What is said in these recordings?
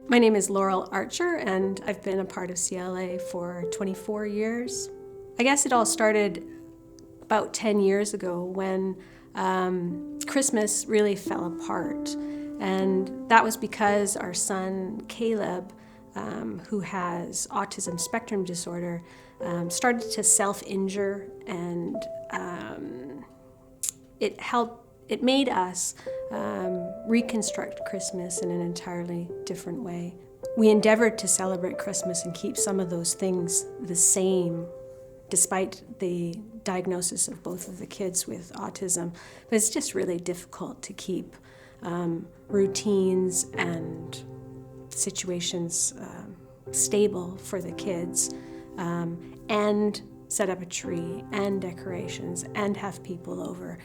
My name is Laurel Archer, and I've been a part of CLA for 24 years. I guess it all started about 10 years ago when Christmas really fell apart. And that was because our son, Caleb, who has Autism Spectrum Disorder, started to self-injure, and it made us reconstruct Christmas in an entirely different way. We endeavored to celebrate Christmas and keep some of those things the same, despite the diagnosis of both of the kids with autism. But it's just really difficult to keep routines and situations stable for the kids, and set up a tree and decorations and have people over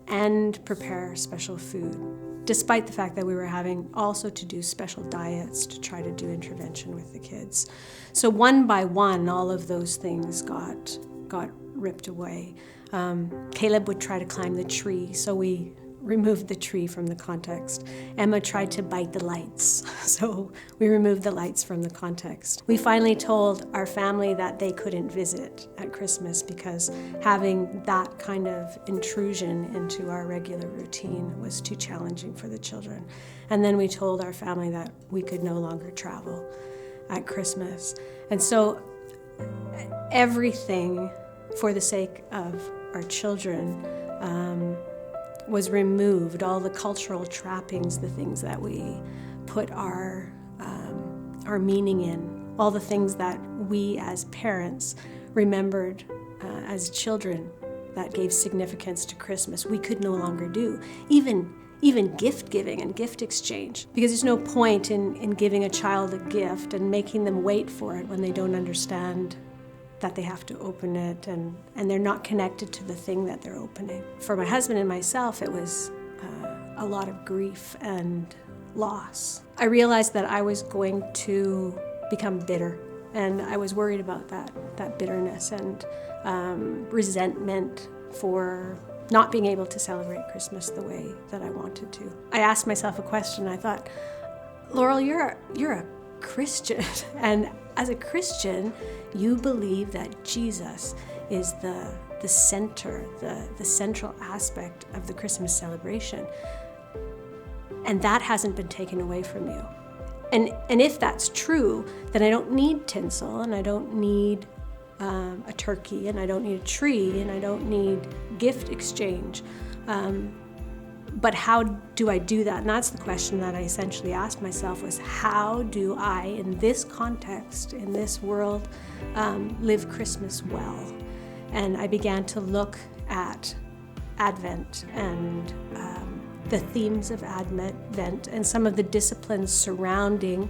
and prepare special food, despite the fact that we were having also to do special diets to try to do intervention with the kids. So one by one, all of those things got ripped away. Caleb would try to climb the tree, so we removed the tree from the context. Emma tried to bite the lights, so we removed the lights from the context. We finally told our family that they couldn't visit at Christmas because having that kind of intrusion into our regular routine was too challenging for the children. And then we told our family that we could no longer travel at Christmas. And so everything for the sake of our children was removed, all the cultural trappings, the things that we put our meaning in, all the things that we as parents remembered as children that gave significance to Christmas, we could no longer do. Even gift giving and gift exchange, because there's no point in giving a child a gift and making them wait for it when they don't understand that they have to open it, and they're not connected to the thing that they're opening. For my husband and myself, it was a lot of grief and loss. I realized that I was going to become bitter, and I was worried about that bitterness and resentment for not being able to celebrate Christmas the way that I wanted to. I asked myself a question. I thought, Laurel, you're a Christian, and as a Christian, you believe that Jesus is the center, the central aspect of the Christmas celebration, and that hasn't been taken away from you. And if that's true, then I don't need tinsel, and I don't need a turkey, and I don't need a tree, and I don't need gift exchange. But how do I do that? And that's the question that I essentially asked myself, was how do I, in this context, in this world, live Christmas well? And I began to look at Advent and the themes of Advent and some of the disciplines surrounding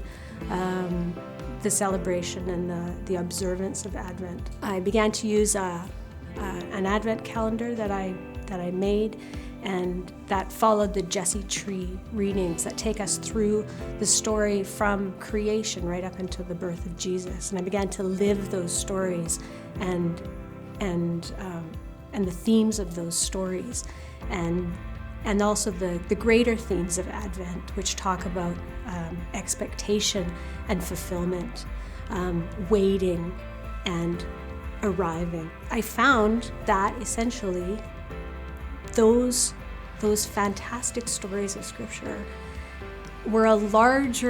the celebration and the observance of Advent. I began to use an Advent calendar that I made, and that followed the Jesse Tree readings that take us through the story from creation right up until the birth of Jesus. And I began to live those stories and the themes of those stories, and also the greater themes of Advent, which talk about expectation and fulfillment, waiting and arriving. I found that essentially those fantastic stories of Scripture were a large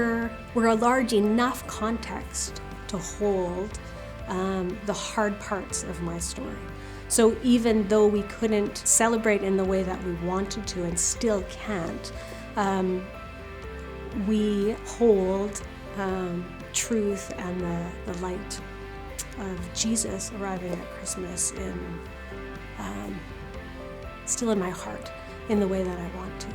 enough context to hold the hard parts of my story. So even though we couldn't celebrate in the way that we wanted to, and still can't, we hold truth and the light of Jesus arriving at Christmas still in my heart in the way that I want to.